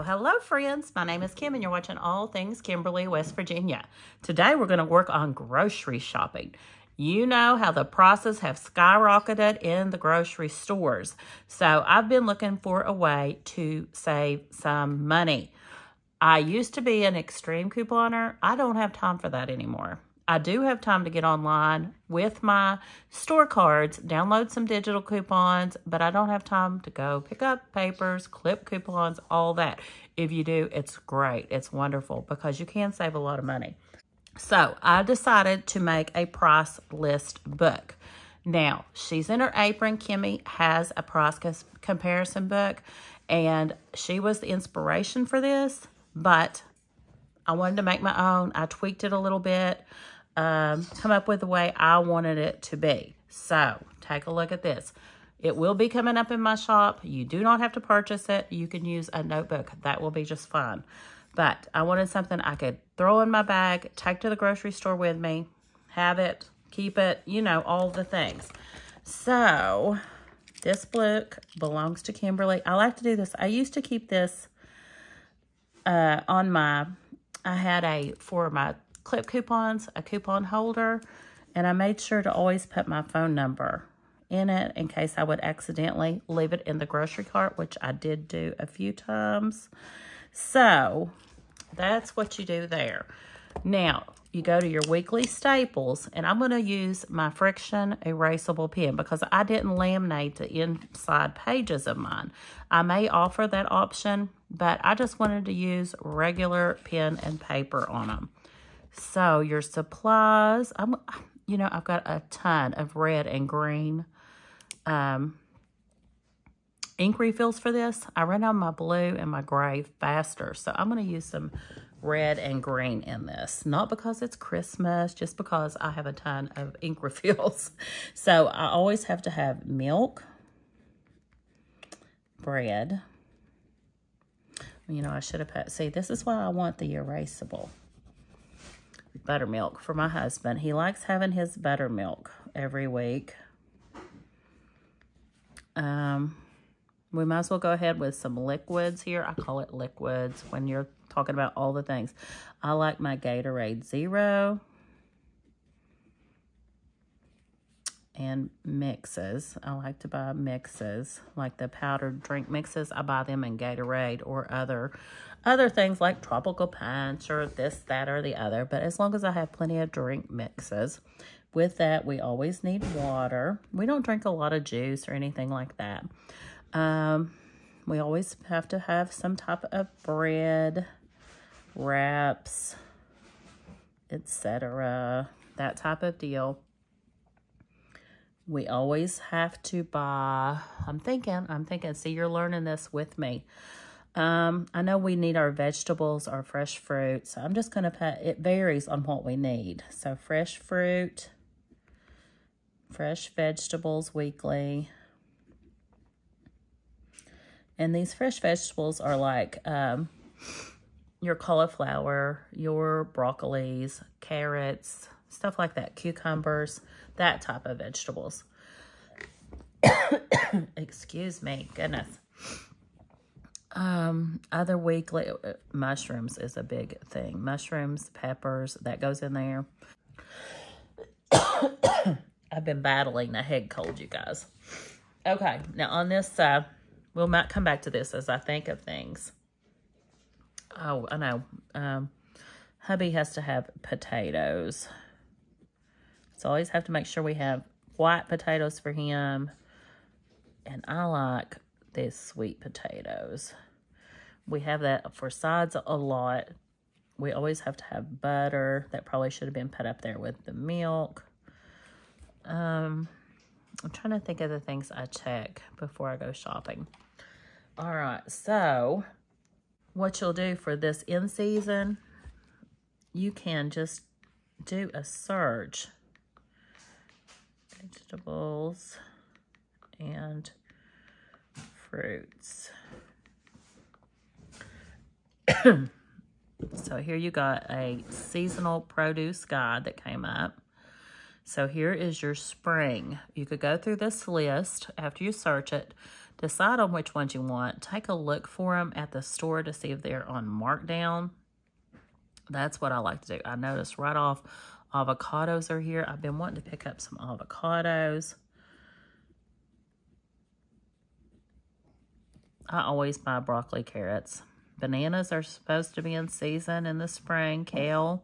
Hello friends, my name is Kim and you're watching All Things Kimberly, West Virginia. Today we're going to work on grocery shopping. You know how the prices have skyrocketed in the grocery stores. So I've been looking for a way to save some money. I used to be an extreme couponer. I don't have time for that anymore. I do have time to get online with my store cards, download some digital coupons, but I don't have time to go pick up papers, clip coupons, all that. If you do, it's great. It's wonderful because you can save a lot of money. So I decided to make a price list book. Now, she's in her apron. Kimmy has a price comparison book, and she was the inspiration for this, but I wanted to make my own. I tweaked it a little bit. Come up with the way I wanted it to be. So take a look at this. It will be coming up in my shop. You do not have to purchase it. You can use a notebook. That will be just fine. But I wanted something I could throw in my bag, take to the grocery store with me, have it, keep it, you know, all the things. So this book belongs to Kimberly. I like to do this. I used to keep this on my, for my clip coupons, a coupon holder, and I made sure to always put my phone number in it in case I would accidentally leave it in the grocery cart, which I did do a few times. So that's what you do there. Now you go to your weekly staples, and I'm going to use my friction erasable pen because I didn't laminate the inside pages of mine. I may offer that option, but I just wanted to use regular pen and paper on them. So your supplies, I've got a ton of red and green ink refills for this. I ran out my blue and my gray faster, so I'm going to use some red and green in this. Not because it's Christmas, just because I have a ton of ink refills. So I always have to have milk, bread. I should have put, see, this is why I want the erasable. Buttermilk for my husband. He likes having his buttermilk every week. We might as well go ahead with some liquids here. I call it liquids when you're talking about all the things. I like my Gatorade Zero. And mixes. I like to buy mixes, like the powdered drink mixes. I buy them in Gatorade or other things like Tropical Punch or this, that, or the other. But as long as I have plenty of drink mixes. With that, we always need water. We don't drink a lot of juice or anything like that. We always have to have some type of bread, wraps, etc. That type of deal. We always have to buy, I'm thinking, see, you're learning this with me. I know we need our vegetables, our fresh fruit. So I'm just going to put, it varies on what we need. So fresh fruit, fresh vegetables weekly. And these fresh vegetables are like your cauliflower, your broccolis, carrots, stuff like that, cucumbers, that type of vegetables. Excuse me, goodness. Other weekly, mushrooms is a big thing. Mushrooms, peppers, that goes in there. I've been battling a head cold, you guys. Okay, now on this side, we might come back to this as I think of things. Oh, I know. Hubby has to have potatoes. So always have to make sure we have white potatoes for him. And I like these sweet potatoes. We have that for sides a lot. We always have to have butter. That probably should have been put up there with the milk. I'm trying to think of the things I check before I go shopping. All right, so what you'll do for this in season, you can just do a search. Vegetables and fruits. So here you got a seasonal produce guide that came up. So here is your spring. You could go through this list after you search it, decide on which ones you want, take a look for them at the store to see if they're on markdown. That's what I like to do. I noticed right off avocados are here. I've been wanting to pick up some avocados. I always buy broccoli, carrots. Bananas are supposed to be in season in the spring. Kale.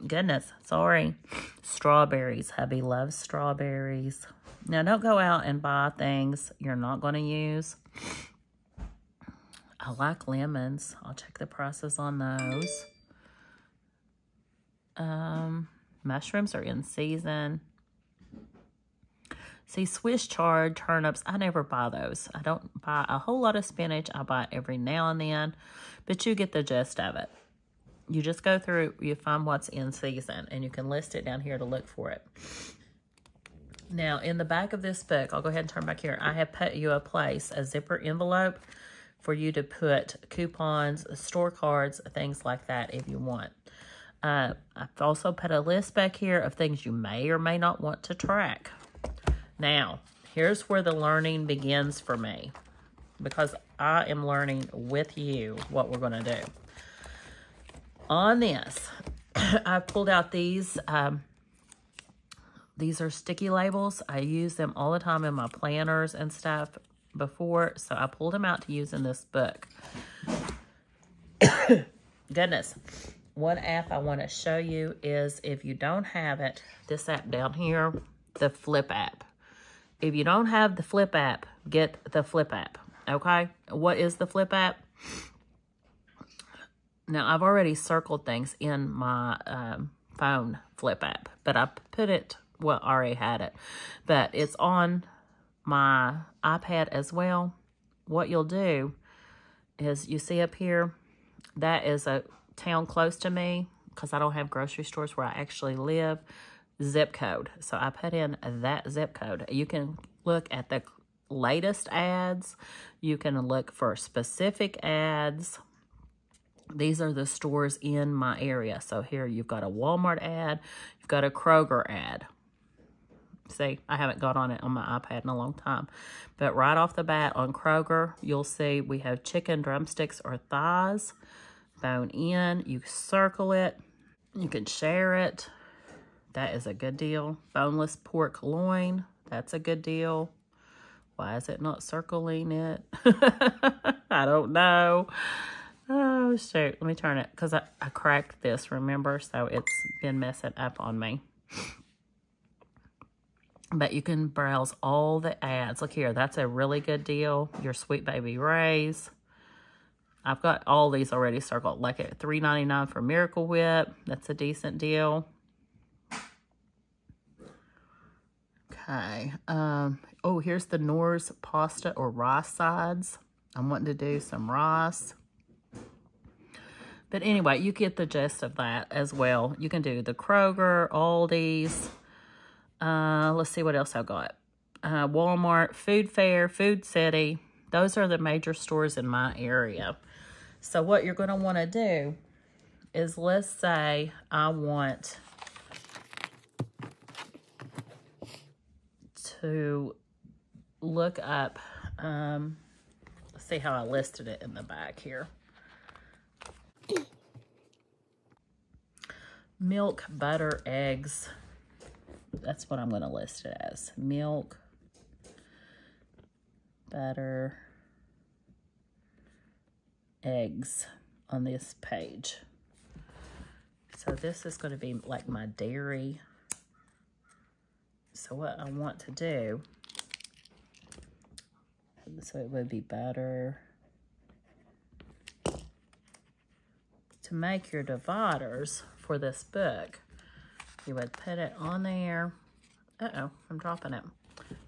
Goodness, sorry. Strawberries. Hubby loves strawberries. Now, don't go out and buy things you're not going to use. I like lemons. I'll check the prices on those. Mushrooms are in season. See, Swiss chard, turnips, I never buy those. I don't buy a whole lot of spinach. I buy it every now and then, but you get the gist of it. You just go through, you find what's in season, and you can list it down here to look for it. Now, in the back of this book, I'll go ahead and turn back here. I have put you a place, a zipper envelope, for you to put coupons, store cards, things like that if you want. I've also put a list back here of things you may or may not want to track. Now, here's where the learning begins for me, because I am learning with you what we're going to do. On this, I pulled out these. These are sticky labels. I use them all the time in my planners and stuff before, so I pulled them out to use in this book. Goodness. One app I want to show you is, if you don't have it, this app down here, the Flip app. If you don't have the Flip app, get the Flip app, okay? What is the Flip app? Now, I've already circled things in my phone Flip app, but I put it, well, I already had it, but it's on my iPad as well. What you'll do is, you see up here, that is a town close to me, because I don't have grocery stores where I actually live, zip code. So I put in that zip code. You can look at the latest ads. You can look for specific ads. These are the stores in my area. So here you've got a Walmart ad. You've got a Kroger ad. See, I haven't got on it on my iPad in a long time. But right off the bat on Kroger, you'll see we have chicken drumsticks or thighs. Bone in. You circle it. You can share it. That is a good deal. Boneless pork loin. That's a good deal. Why is it not circling it? I don't know. Oh, shoot. Let me turn it, because I cracked this, remember? So it's been messing up on me. But you can browse all the ads. Look here. That's a really good deal. Your Sweet Baby Ray's. I've got all these already circled. Like at $3.99 for Miracle Whip. That's a decent deal. Okay. Oh, here's the Knorr's pasta or rice sides. I'm wanting to do some rice. But anyway, you get the gist of that as well. You can do the Kroger, Aldi's. Let's see what else I've got. Walmart, Food Fair, Food City. Those are the major stores in my area. So what you're going to want to do is, let's say I want to look up, let's see how I listed it in the back here. Milk, butter, eggs. That's what I'm going to list it as. Milk, butter, eggs on this page. So this is going to be like my dairy. So what I want to do, so it would be butter. To make your dividers for this book, you would put it on there. Uh-oh, I'm dropping it.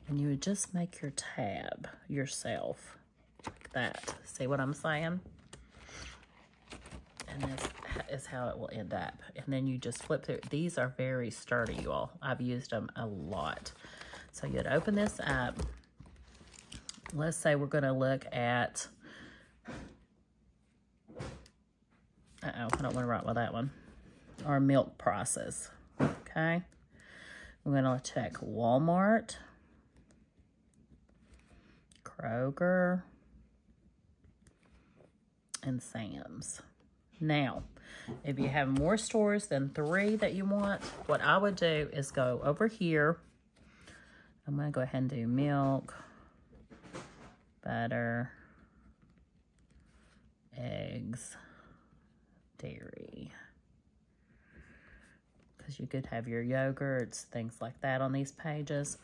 And you would just make your tab yourself, like that. See what I'm saying? And this is how it will end up. And then you just flip through. These are very sturdy, you all. I've used them a lot. So you'd open this up. Let's say we're going to look at... Uh-oh, I don't want to write with that one. or milk prices. Okay. We're going to check Walmart, Kroger, and Sam's. Now, if you have more stores than 3 that you want, what I would do is go over here. I'm going to go ahead and do milk, butter, eggs, dairy. Because you could have your yogurts, things like that on these pages.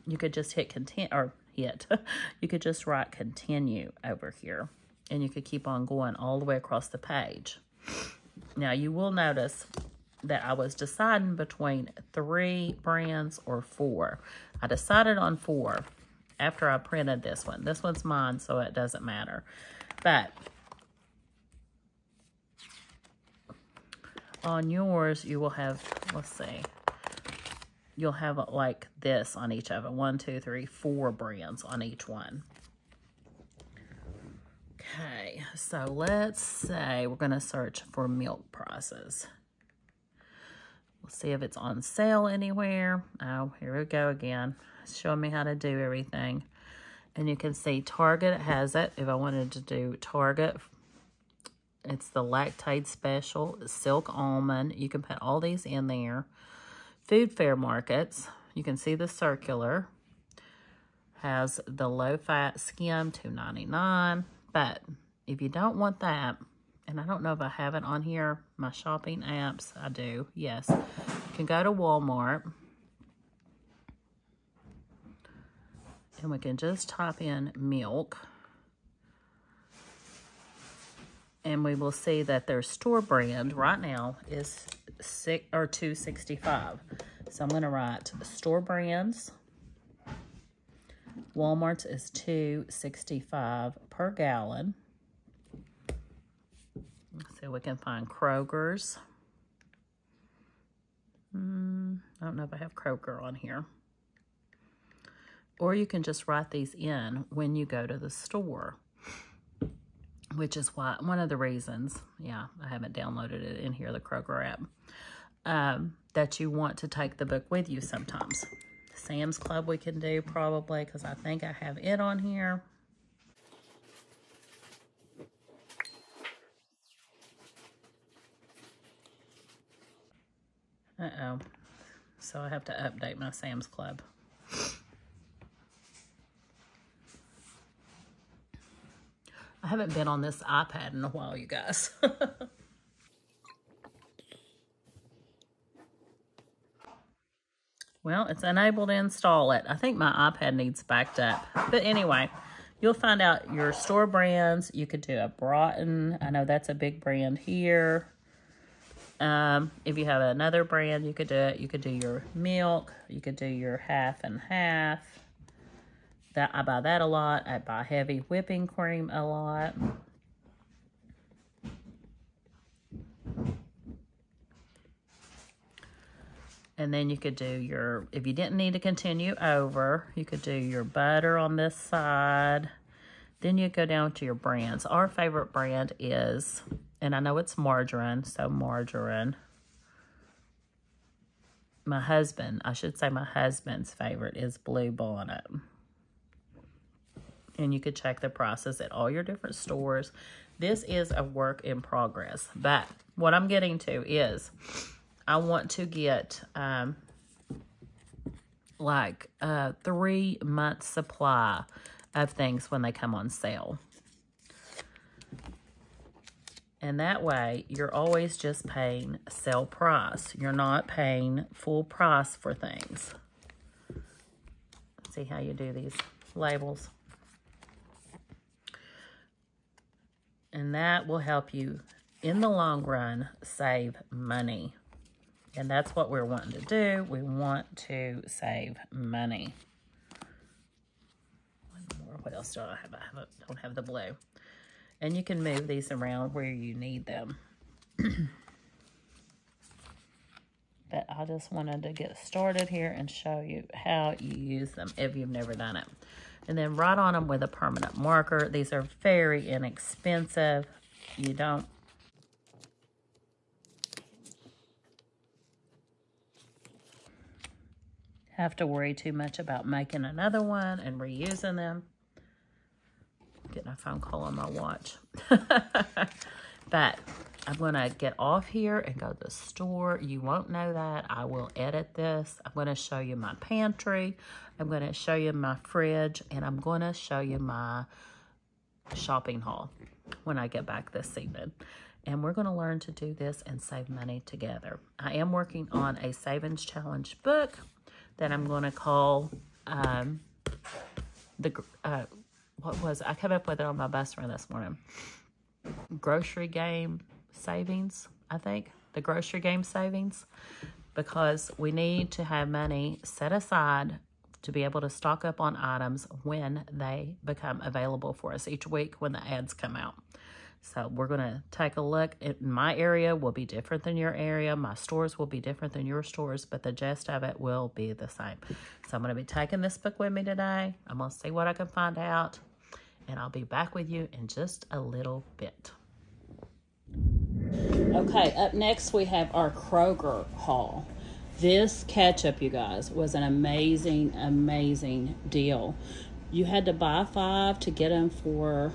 You could just hit you could just write continue over here. And you could keep on going all the way across the page. Now, you will notice that I was deciding between 3 brands or 4. I decided on 4 after I printed this one. This one's mine, so it doesn't matter. But on yours, you will have, let's see, you'll have like this on each of it. 1, 2, 3, 4 brands on each one. Okay, so let's say we're going to search for milk prices. We'll see if it's on sale anywhere. Oh, here we go again. It's showing me how to do everything. And you can see Target has it. If I wanted to do Target, it's the Lactate Special, Silk Almond. You can put all these in there. Food Fair Markets, you can see the circular. Has the low-fat skim, $2.99. But if you don't want that, and I don't know if I have it on here, my shopping apps, I do, yes. You can go to Walmart. And we can just type in milk. And we will see that their store brand right now is $2.65. So I'm going to write store brands. Walmart's is $2.65 per gallon. Let's see if we can find Kroger's. I don't know if I have Kroger on here. Or you can just write these in when you go to the store, which is why one of the reasons, yeah, I haven't downloaded it in here, the Kroger app, that you want to take the book with you sometimes. Sam's Club we can do probably, because I think I have it on here. Uh-oh. So I have to update my Sam's Club. I haven't been on this iPad in a while, you guys. Well, it's unable to install it. I think my iPad needs backed up. But anyway, you'll find out your store brands. You could do a Broughton. I know that's a big brand here. If you have another brand, you could do it. You could do your milk. You could do your half and half. I buy that a lot. I buy heavy whipping cream a lot. And then you could do your, if you didn't need to continue over, you could do your butter on this side. Then you go down to your brands. Our favorite brand is, and I know it's margarine, so margarine. My husband, I should say my husband's favorite is Blue Bonnet. And you could check the prices at all your different stores. This is a work in progress. But what I'm getting to is, I want to get like a 3-month supply of things when they come on sale. And that way, you're always just paying sale price. You're not paying full price for things. Let's see how you do these labels. And that will help you, in the long run, save money. And that's what we're wanting to do. We want to save money. One more. What else do I have? I don't have the blue. And you can move these around where you need them. But I just wanted to get started here and show you how you use them if you've never done it. And then write on them with a permanent marker. These are very inexpensive. You don't have to worry too much about making another one and reusing them. Getting a phone call on my watch. But I'm going to get off here and go to the store. You won't know that. I will edit this. I'm going to show you my pantry. I'm going to show you my fridge. And I'm going to show you my shopping haul when I get back this evening. And we're going to learn to do this and save money together. I am working on a savings challenge book that I'm going to call I came up with it on my bus run this morning. Grocery game savings, I think. The grocery game savings. Because we need to have money set aside to be able to stock up on items when they become available for us each week when the ads come out. So we're going to take a look. My area will be different than your area. My stores will be different than your stores, but the gist of it will be the same. So I'm going to be taking this book with me today. I'm going to see what I can find out, and I'll be back with you in just a little bit. Okay, up next we have our Kroger haul. This ketchup, you guys, was an amazing, amazing deal. You had to buy 5 to get them for,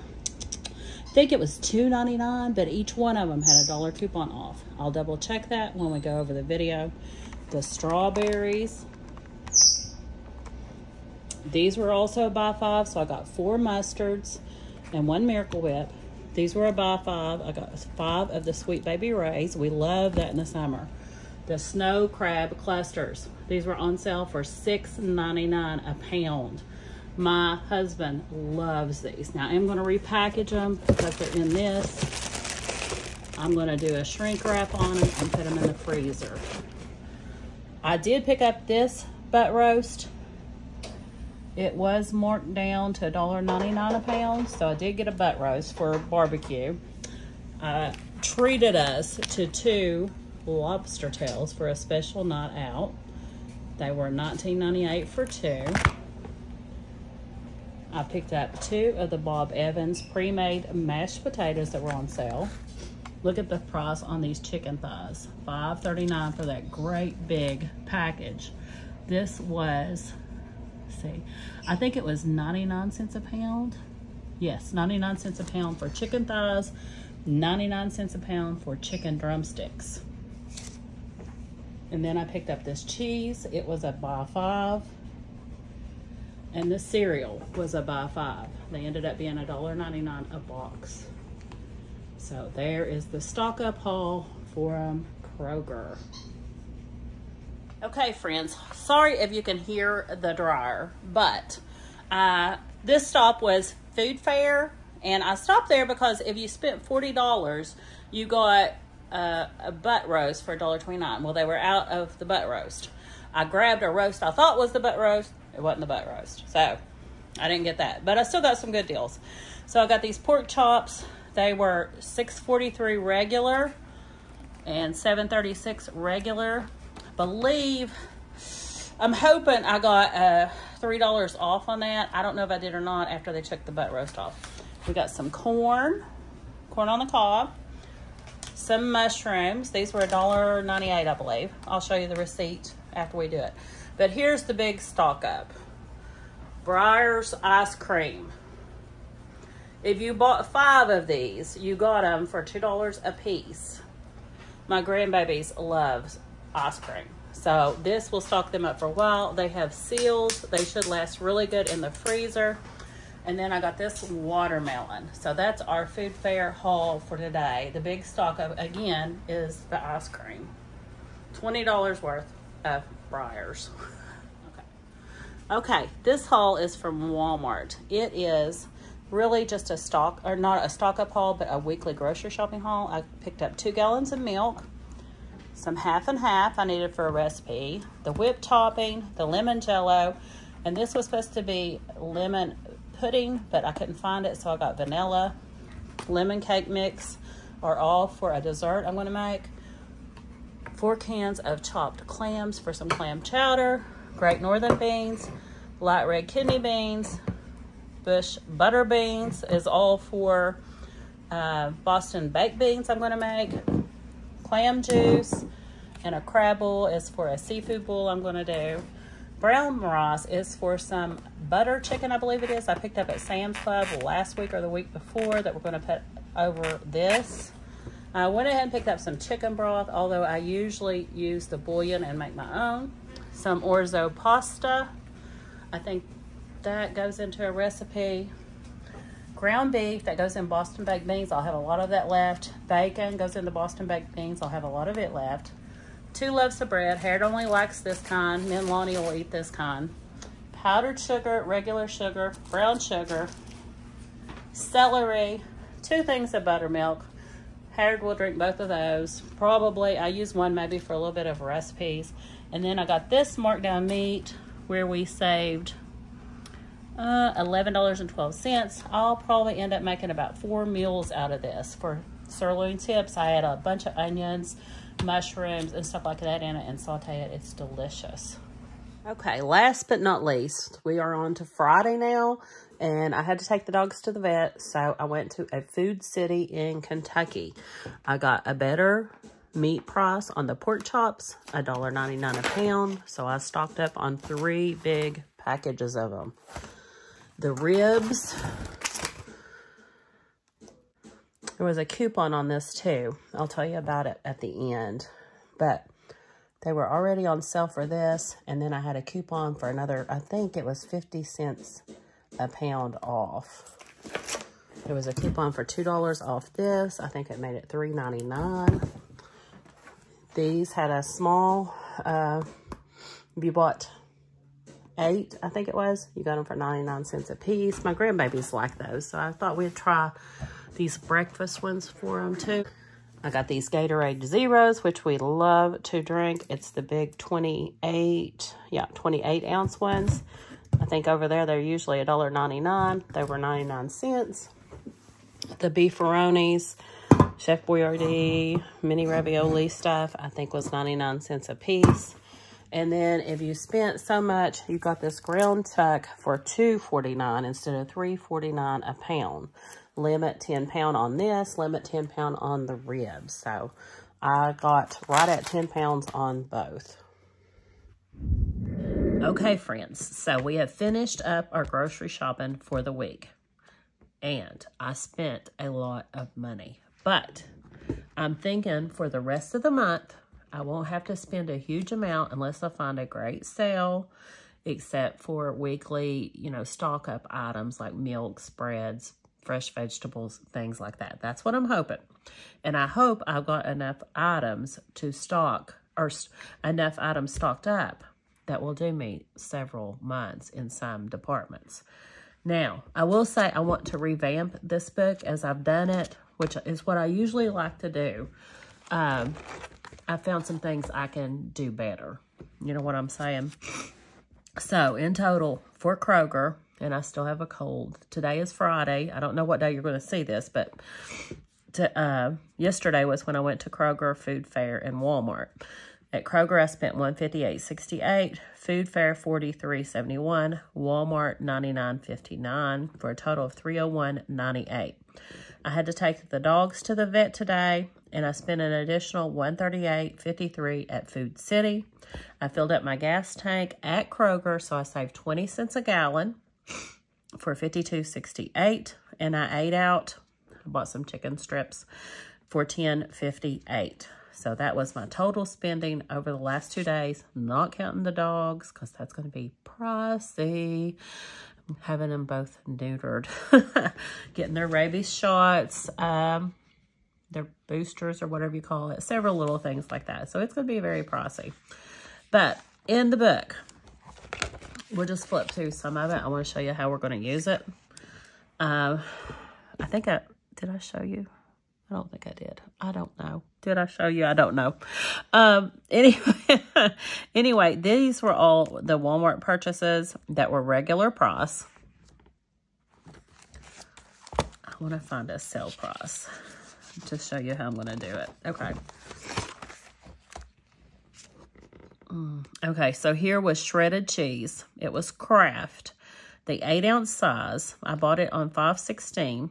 I think it was $2.99, but each one of them had a $1 coupon off. I'll double check that when we go over the video. The strawberries. These were also a buy 5, so I got 4 mustards and 1 Miracle Whip. These were a buy 5. I got 5 of the Sweet Baby Rays. We love that in the summer. The snow crab clusters. These were on sale for $6.99 a pound. My husband loves these. Now I'm going to repackage them because they're in this. I'm going to do a shrink wrap on them and put them in the freezer. I did pick up this butt roast. It was marked down to $1.99 a pound, so I did get a butt roast for barbecue. I treated us to 2 lobster tails for a special night out. They were $19.98 for 2. I picked up 2 of the Bob Evans pre-made mashed potatoes that were on sale. Look at the price on these chicken thighs. $5.39 for that great big package. This was, let's see, I think it was 99 cents a pound. Yes, 99 cents a pound for chicken thighs, 99 cents a pound for chicken drumsticks. And then I picked up this cheese. It was a buy 5. And the cereal was a buy 5. They ended up being $1.99 a box. So there is the stock up haul from Kroger. Okay, friends, sorry if you can hear the dryer, but this stop was food fair, and I stopped there because if you spent $40, you got a butt roast for $1.29. Well, they were out of the butt roast. I grabbed a roast I thought was the butt roast. It wasn't the butt roast, so I didn't get that, but I still got some good deals. So I got these pork chops. They were $6.43 regular and $7.36 regular. I'm hoping I got $3 off on that. I don't know if I did or not after they took the butt roast off. We got some corn on the cob, some mushrooms. These were $1.98, I believe. I'll show you the receipt after we do it. But here's the big stock up. Breyer's ice cream. If you bought 5 of these, you got them for $2 a piece. My grandbabies love ice cream. So this will stock them up for a while. They have seals. They should last really good in the freezer. And then I got this watermelon. So that's our food fair haul for today. The big stock up, again, is the ice cream. $20 worth of Breyer's. Okay, this haul is from Walmart. It is really just a stock, or not a stock up haul, but a weekly grocery shopping haul. I picked up 2 gallons of milk, some half and half I needed for a recipe, the whipped topping, the lemon jello, and this was supposed to be lemon pudding, but I couldn't find it, so I got vanilla, lemon cake mix, are all for a dessert I'm going to make. 4 cans of chopped clams for some clam chowder, Great Northern beans, light red kidney beans, Bush butter beans is all for Boston baked beans I'm going to make, clam juice, and a crab bowl is for a seafood bowl I'm going to do. brown rice is for some butter chicken, I believe it is. I picked up at Sam's Club last week or the week before that we're going to put over this. I went ahead and picked up some chicken broth, although I usually use the bouillon and make my own. Some orzo pasta. I think that goes into a recipe. Ground beef, that goes in Boston baked beans. I'll have a lot of that left. Bacon goes into Boston baked beans. I'll have a lot of it left. 2 loaves of bread. Harold only likes this kind. Me and Lonnie will eat this kind. Powdered sugar, regular sugar, brown sugar, celery, 2 things of buttermilk. Harold will drink both of those. Probably, I use one maybe for a little bit of recipes. And then I got this marked down meat where we saved $11.12. I'll probably end up making about 4 meals out of this. For sirloin tips, I add a bunch of onions, mushrooms, and stuff like that in it and saute it. It's delicious. Okay, last but not least, we are on to Friday now, and I had to take the dogs to the vet, so I went to a Food City in Kentucky. I got a better meat price on the pork chops, $1.99 a pound, so I stocked up on 3 big packages of them. The ribs, there was a coupon on this too. I'll tell you about it at the end, but they were already on sale for this, and then I had a coupon for another, I think it was 50 cents a pound off. There was a coupon for $2 off this. I think it made it $3.99. These had a small, if you bought 8, I think it was, you got them for 99 cents a piece. My grandbabies like those, so I thought we'd try these breakfast ones for them too. I got these Gatorade Zeros, which we love to drink. It's the big 28 ounce ones. I think over there they're usually $1.99. They were 99 cents. The beefaronis, Chef Boyardee, mini ravioli stuff, I think was 99 cents a piece. And then if you spent so much, you got this ground tuck for $2.49 instead of $3.49 a pound. Limit 10 pound on this, limit 10 pound on the ribs. So I got right at 10 pounds on both. Okay, friends, so we have finished up our grocery shopping for the week. And I spent a lot of money. But I'm thinking for the rest of the month, I won't have to spend a huge amount unless I find a great sale, except for weekly, stock up items like milk, spreads, fresh vegetables, things like that. That's what I'm hoping. And I hope I've got enough items to stock, or enough items stocked up that will do me several months in some departments. Now, I will say I want to revamp this book as I've done it, which is what I usually like to do. I found some things I can do better. You know what I'm saying? So, in total, for Kroger, and I still have a cold. Today is Friday. I don't know what day you're going to see this, but yesterday was when I went to Kroger, Food Fair, and Walmart. At Kroger, I spent $158.68, Food Fair $43.71, Walmart $99.59 for a total of $301.98. I had to take the dogs to the vet today, and I spent an additional $138.53 at Food City. I filled up my gas tank at Kroger, so I saved 20 cents a gallon for $52.68, and I ate out. I bought some chicken strips for $10.58. So that was my total spending over the last 2 days, not counting the dogs, because that's going to be pricey. I'm having them both neutered, getting their rabies shots, their boosters or whatever you call it, several little things like that. So it's going to be very pricey. But in the book, we'll just flip through some of it. I want to show you how we're going to use it. I think did I show you? I don't think I did. I don't know. Did I show you? I don't know. Anyway, these were all the Walmart purchases that were regular price. I want to find a sale price to show you how I'm going to do it. Okay. Okay, so here was shredded cheese. It was Kraft, the 8-ounce size. I bought it on $5.16.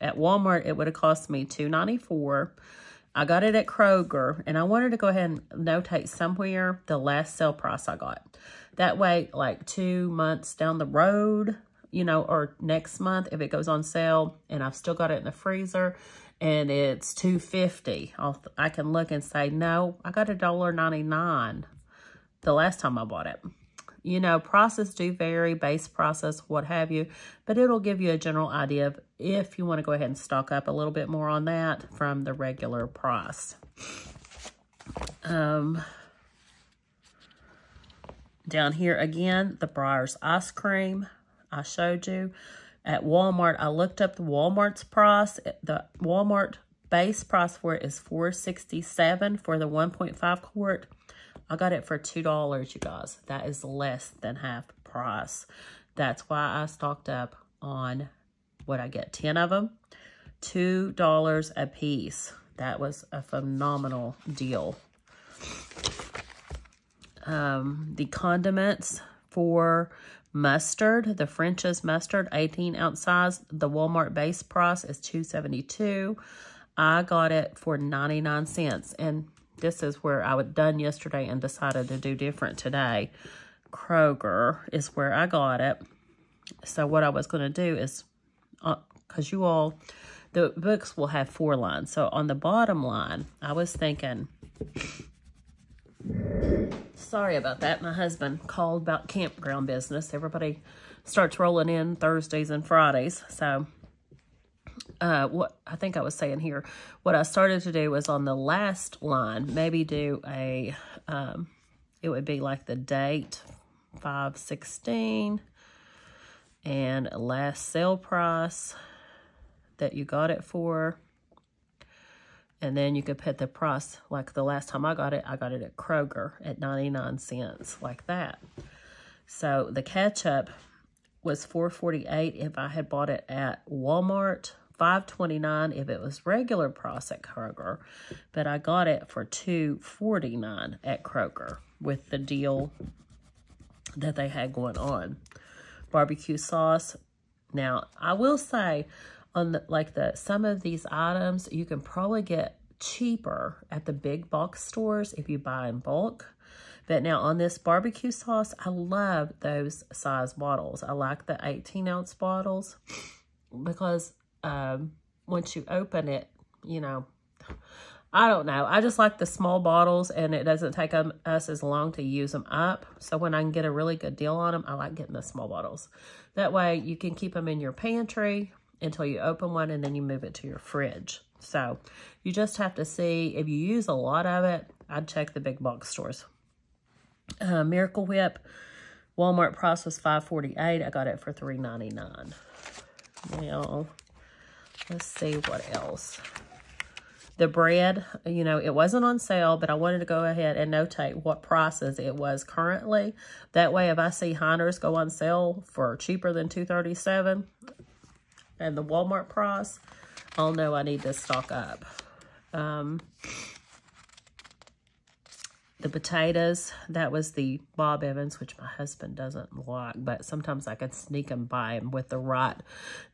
At Walmart, it would have cost me $2.94. I got it at Kroger, and I wanted to go ahead and notate somewhere the last sale price I got. That way, like 2 months down the road, you know, or next month, if it goes on sale and I've still got it in the freezer and it's $2.50, I can look and say, no, I got $1.99 the last time I bought it. You know, prices do vary, base process, what have you, but it'll give you a general idea of if you want to go ahead and stock up a little bit more on that from the regular price. Down here again, the Breyers ice cream I showed you. At Walmart, I looked up the Walmart's price. The Walmart base price for it is $4.67 for the 1.5 quart. I got it for $2, you guys. That is less than half price. That's why I stocked up on what I get, 10 of them, $2 a piece. That was a phenomenal deal. The condiments for mustard, the French's mustard, 18-ounce size. The Walmart base price is $2.72. I got it for 99 cents. And this is where I was done yesterday and decided to do different today. Kroger is where I got it. So what I was going to do is, because you all, the books will have 4 lines. So on the bottom line, I was thinking, sorry about that. My husband called about campground business. Everybody starts rolling in Thursdays and Fridays. So what I think I was saying here, what I started to do was on the last line, maybe do a, it would be like the date, 5/16, and last sale price that you got it for. And then you could put the price, like the last time I got it at Kroger at 99 cents, like that. So the ketchup was $4.48 if I had bought it at Walmart, $5.29 if it was regular price at Kroger, but I got it for $2.49 at Kroger with the deal that they had going on. Barbecue sauce. Now, I will say, on the, some of these items, you can probably get cheaper at the big box stores if you buy in bulk. But now on this barbecue sauce, I love those size bottles. I like the 18-ounce bottles because once you open it, you know, I don't know. I just like the small bottles, and it doesn't take us as long to use them up. So when I can get a really good deal on them, I like getting the small bottles. That way you can keep them in your pantry until you open one, and then you move it to your fridge. So you just have to see, if you use a lot of it, I'd check the big box stores. Miracle Whip, Walmart price was $5.48. I got it for $3.99. Now, let's see what else. The bread, you know, it wasn't on sale, but I wanted to go ahead and notate what prices it was currently. That way, if I see Heiner's go on sale for cheaper than $2.37 and the Walmart price, I'll know I need to stock up. The potatoes, that was the Bob Evans, which my husband doesn't like, but sometimes I can sneak them by him with the right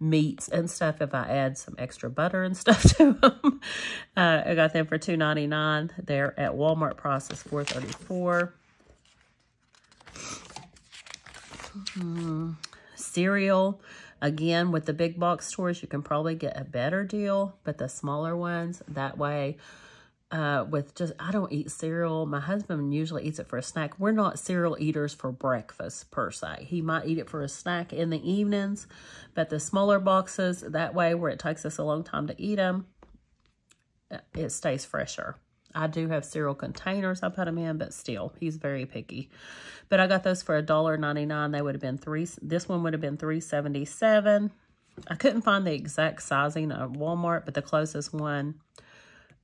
meats and stuff if I add some extra butter and stuff to them. I got them for $2.99. They're at Walmart price is $4.34. Cereal, again, with the big box stores, you can probably get a better deal, but the smaller ones, that way, with just, I don't eat cereal. My husband usually eats it for a snack. We're not cereal eaters for breakfast per se. He might eat it for a snack in the evenings, but the smaller boxes, that way where it takes us a long time to eat them, it stays fresher. I do have cereal containers I put them in, but still, he's very picky. But I got those for $1.99. They would have been this one would have been $3.77. I couldn't find the exact sizing of Walmart, but the closest one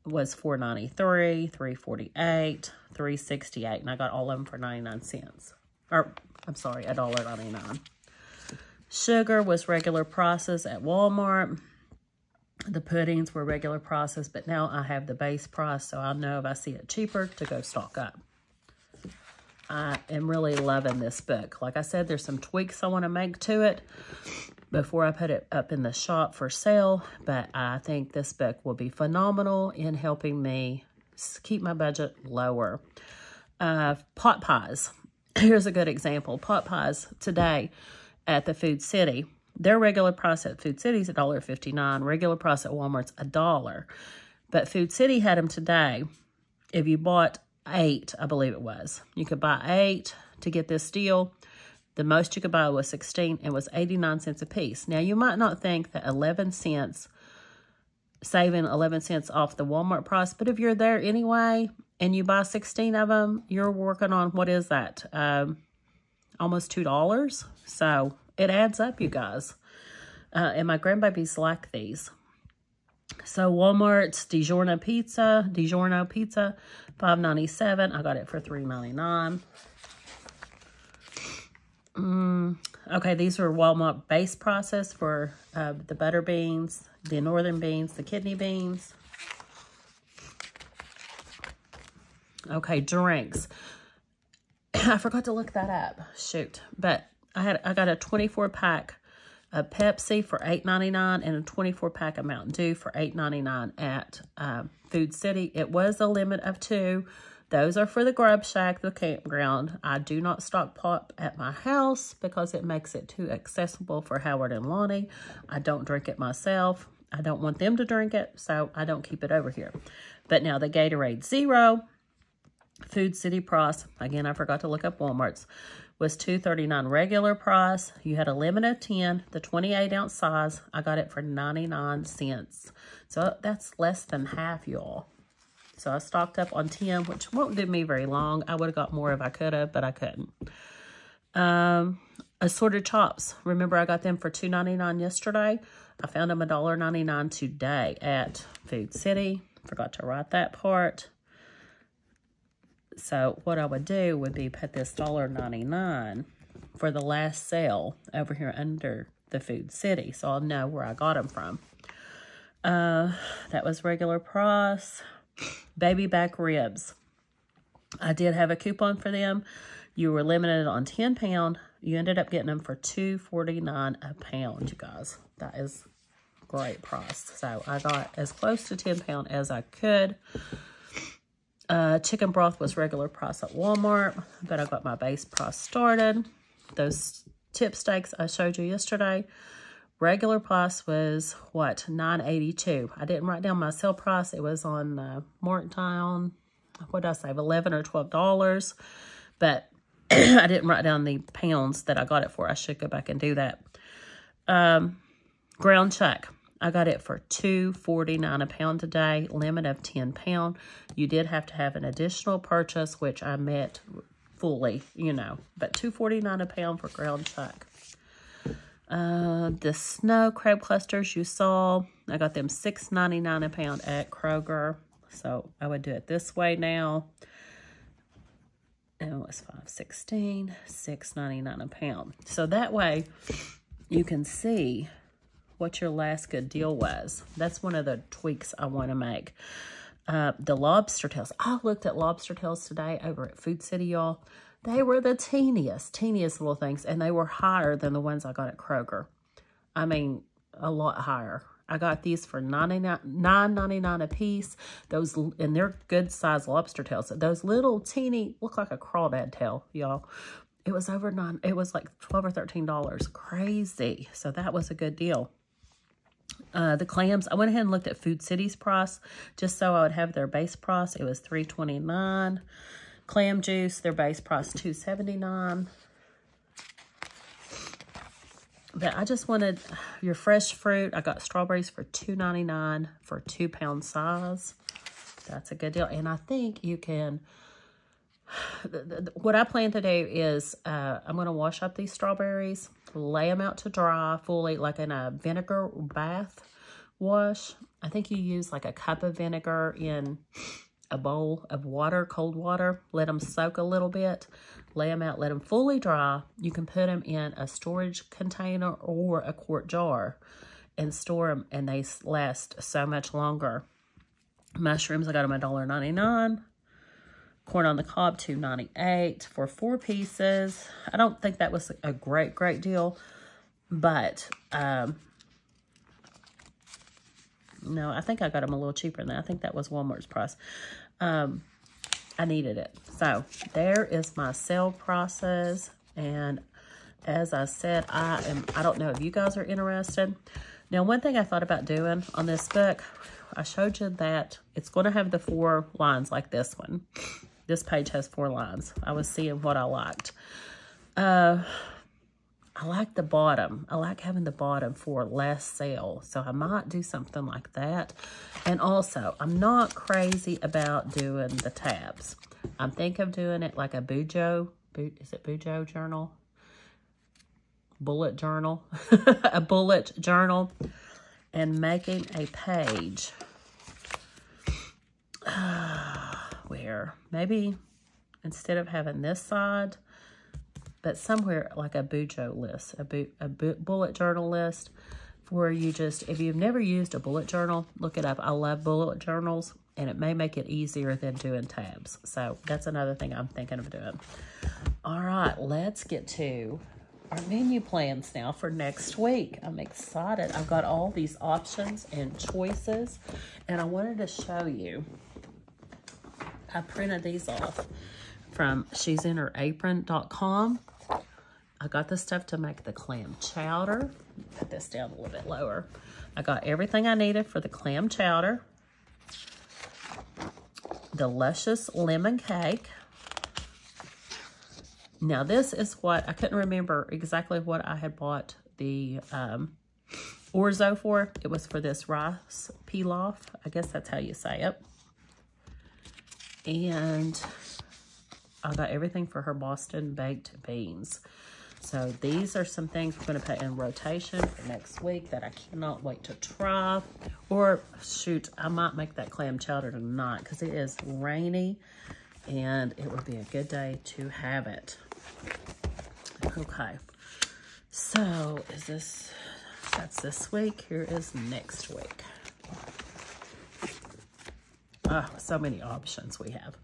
was $4.93, $3.48, $3.68, and I got all of them for 99 cents. Or, I'm sorry, $1.99. Sugar was regular prices at Walmart. The puddings were regular prices, but now I have the base price, so I know if I see it cheaper to go stock up. I am really loving this book. Like I said, there's some tweaks I want to make to it before I put it up in the shop for sale, but I think this book will be phenomenal in helping me keep my budget lower. Pot pies. Here's a good example. Pot pies today at the Food City. Their regular price at Food City is $1.59. Regular price at Walmart's $1. But Food City had them today. If you bought 8, I believe it was, you could buy 8 to get this deal. The most you could buy was 16 and was 89 cents a piece. Now, you might not think that 11 cents, saving 11 cents off the Walmart price, but if you're there anyway and you buy 16 of them, you're working on, what is that, almost $2. So it adds up, you guys. And my grandbabies like these. So Walmart's DiGiorno pizza, $5.97. I got it for $3.99. Okay, these are Walmart base prices for the butter beans, the northern beans, the kidney beans. Okay, drinks. I forgot to look that up. Shoot. But I got a 24-pack of Pepsi for $8.99 and a 24-pack of Mountain Dew for $8.99 at Food City. It was a limit of 2. Those are for the Grub Shack, the campground. I do not stock pop at my house because it makes it too accessible for Howard and Lonnie. I don't drink it myself. I don't want them to drink it, so I don't keep it over here. But now the Gatorade Zero, Food City price, again, I forgot to look up Walmart's, was $2.39 regular price. You had a limit of 10, the 28-ounce size. I got it for 99 cents. So that's less than half, y'all. So I stocked up on 10, which won't do me very long. I would have got more if I could have, but I couldn't. Assorted chops. Remember, I got them for $2.99 yesterday. I found them $1.99 today at Food City. Forgot to write that part. So what I would do would be put this $1.99 for the last sale over here under the Food City. So I'll know where I got them from. That was regular price. Baby back ribs. I did have a coupon for them. You were limited on 10 pound. You ended up getting them for $2.49 a pound, you guys. That is great price. So I got as close to 10 pound as I could. Chicken broth was regular price at Walmart, but I got my base price started. Those tip steaks I showed you yesterday, regular price was, what, $9.82. I didn't write down my sale price. It was on Markdown, what did I say, $11 or $12. But I didn't write down the pounds that I got it for. I should go back and do that. Ground chuck. I got it for $2.49 a pound today, limit of 10 pound. You did have to have an additional purchase, which I met fully, you know, but $2.49 a pound for ground chuck. The snow crab clusters you saw, I got them $6.99 a pound at Kroger. So I would do it this way now. And it was $5.16, $6.99 a pound. So that way you can see what your last good deal was. That's one of the tweaks I want to make. The lobster tails. I looked at lobster tails today over at Food City, y'all. They were the teeniest little things, and they were higher than the ones I got at Kroger. I mean, a lot higher. I got these for $9.99 a piece. Those, and they're good size lobster tails. Those little teeny, look like a crawdad tail, y'all. It was over it was like $12 or $13. Crazy. So that was a good deal. The clams, I went ahead and looked at Food City's price just so I would have their base price. It was $3.29. Clam juice, their base price $2.79. But I just wanted your fresh fruit. I got strawberries for $2.99 for a 2 pound size. That's a good deal. And I think you can, what I plan to do is I'm going to wash up these strawberries, lay them out to dry fully, like in a vinegar bath wash. I think you use like a cup of vinegar in a bowl of water, cold water. Let them soak a little bit. Lay them out, let them fully dry. You can put them in a storage container or a quart jar and store them, and they last so much longer. Mushrooms, I got them $1.99. Corn on the cob, $2.98 for 4 pieces. I don't think that was a great deal, but no, I think I got them a little cheaper than that. I think that was Walmart's price. I needed it. So there is my sale process. And as I said, I don't know if you guys are interested. Now, one thing I thought about doing on this book, I showed you that it's going to have the 4 lines like this one. This page has 4 lines. I was seeing what I liked. I like the bottom. I like having the bottom for last sale. So I might do something like that. And also, I'm not crazy about doing the tabs. I'm thinking of doing it like a is it Bujo journal? Bullet journal. A bullet journal. And making a page. Where maybe instead of having this side, but somewhere like a Bujo list, a bullet journal list, where you just, if you've never used a bullet journal, look it up. I love bullet journals, and it may make it easier than doing tabs. So that's another thing I'm thinking of doing. All right, let's get to our menu plans now for next week. I'm excited. I've got all these options and choices, and I wanted to show you. I printed these off from she'sinherapron.com. I got the stuff to make the clam chowder. Put this down a little bit lower. I got everything I needed for the clam chowder. The luscious lemon cake. Now this is what, I couldn't remember exactly what I had bought the orzo for. It was for this rice pilaf. I guess that's how you say it. And I got everything for her Boston baked beans. So these are some things we're going to put in rotation for next week that I cannot wait to try. Or shoot, I might make that clam chowder tonight because it is rainy and it would be a good day to have it. Okay, so that's this week. Here is next week. Oh, so many options we have.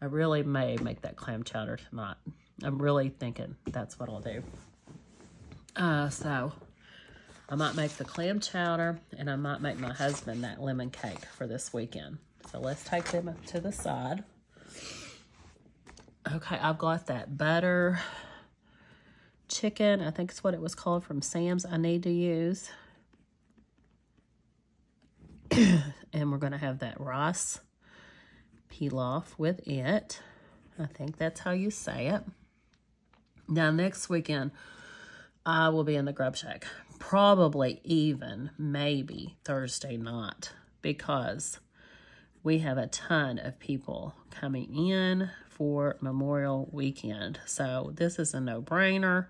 I really may make that clam chowder tonight. I'm really thinking that's what I'll do. So I might make the clam chowder, and I might make my husband that lemon cake for this weekend. So let's take them to the side. Okay, I've got that butter chicken. I think it's what it was called from Sam's I need to use. And we're going to have that rice pilaf with it. I think that's how you say it. Now, next weekend, I will be in the Grub Shack. Probably even, maybe, Thursday night. Because we have a ton of people coming in for Memorial Weekend. So, this is a no-brainer.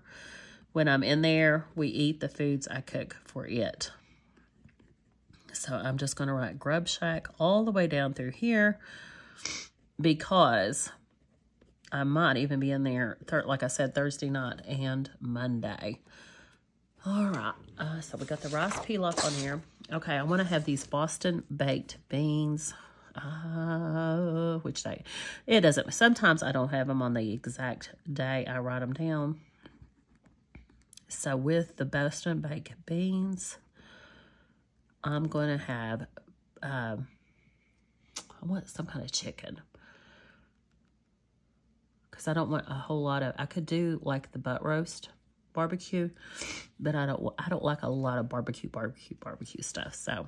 When I'm in there, we eat the foods I cook for it. So, I'm just going to write Grub Shack all the way down through here. Because I might even be in there, like I said, Thursday night and Monday. All right. So we got the rice pilaf on here. Okay, I want to have these Boston baked beans. Which day? It doesn't. Sometimes I don't have them on the exact day. I write them down. So with the Boston baked beans, I'm going to have, I want some kind of chicken. Because I don't want a whole lot of, I could do like the butt roast barbecue, but I don't like a lot of barbecue stuff. So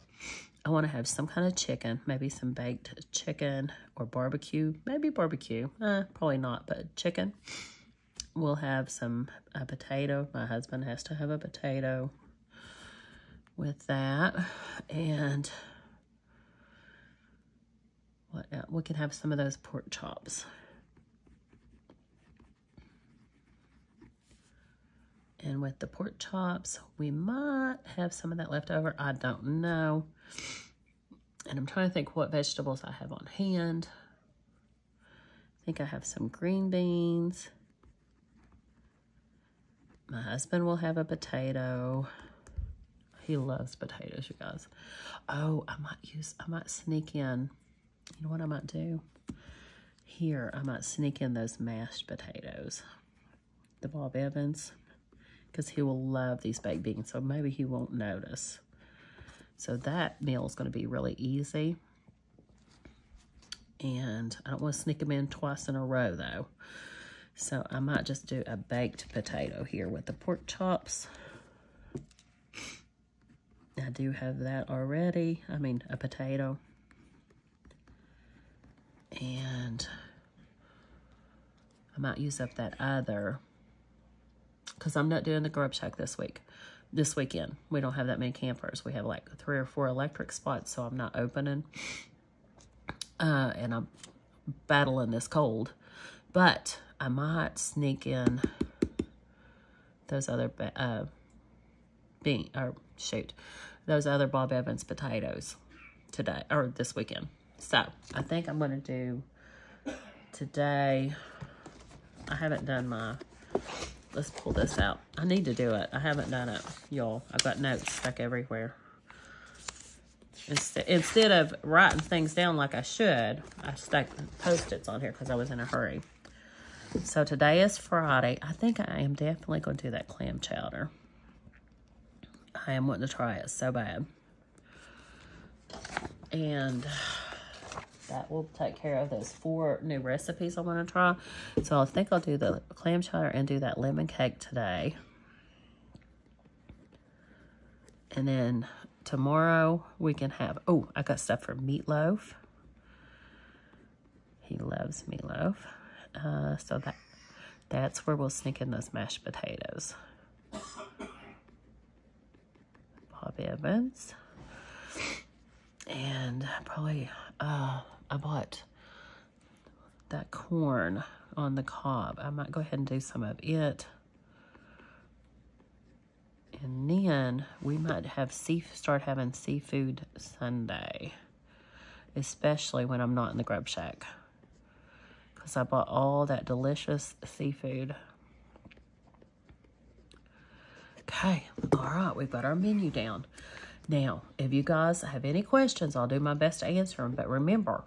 I want to have some kind of chicken, maybe some baked chicken or barbecue, maybe barbecue, probably not, but chicken. We'll have a potato. My husband has to have a potato with that. And what else? We can have some of those pork chops. And with the pork chops, we might have some of that left over. I don't know. And I'm trying to think what vegetables I have on hand. I think I have some green beans. My husband will have a potato. He loves potatoes, you guys. Oh, I might sneak in. You know what I might do? Here, I might sneak in those mashed potatoes. The Bob Evans. Because he will love these baked beans, so maybe he won't notice. So that meal is going to be really easy. And I don't want to sneak them in twice in a row, though. So I might just do a baked potato here with the pork chops. I do have that already. I mean, a potato. And I might use up that other, because I'm not doing the grub shack this weekend. We don't have that many campers. We have like 3 or 4 electric spots, so I'm not opening. And I'm battling this cold. But I might sneak in those other those other Bob Evans potatoes today, or this weekend. So I think I'm going to do today. I haven't done my, let's pull this out. I need to do it. I haven't done it, y'all. I've got notes stuck everywhere. Instead of writing things down like I should, I stuck Post-its on here because I was in a hurry. So today is Friday. I think I am definitely going to do that clam chowder. I am wanting to try it so bad. And that will take care of those 4 new recipes I want to try. So I think I'll do the clam chowder and do that lemon cake today. And then tomorrow we can have, oh, I got stuff for Meatloaf. He loves meatloaf. So that's where we'll sneak in those mashed potatoes. Bob Evans. And probably, I bought that corn on the cob. I might go ahead and do some of it. And then we might have start having seafood Sunday, especially when I'm not in the grub shack, because I bought all that delicious seafood. Okay, all right, we've got our menu down. Now, if you guys have any questions, I'll do my best to answer them. But remember,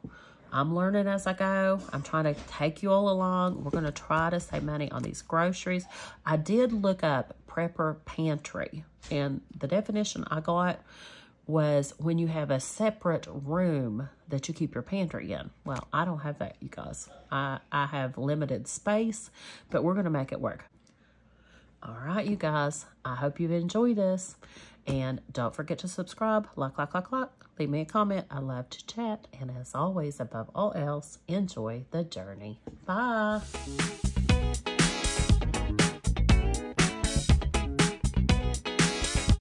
I'm learning as I go. I'm trying to take you all along. We're going to try to save money on these groceries. I did look up prepper pantry, and the definition I got was when you have a separate room that you keep your pantry in. Well, I don't have that, you guys. I have limited space, but we're going to make it work. All right, you guys, I hope you've enjoyed this. And don't forget to subscribe, like. Leave me a comment. I love to chat. And as always, above all else, enjoy the journey. Bye.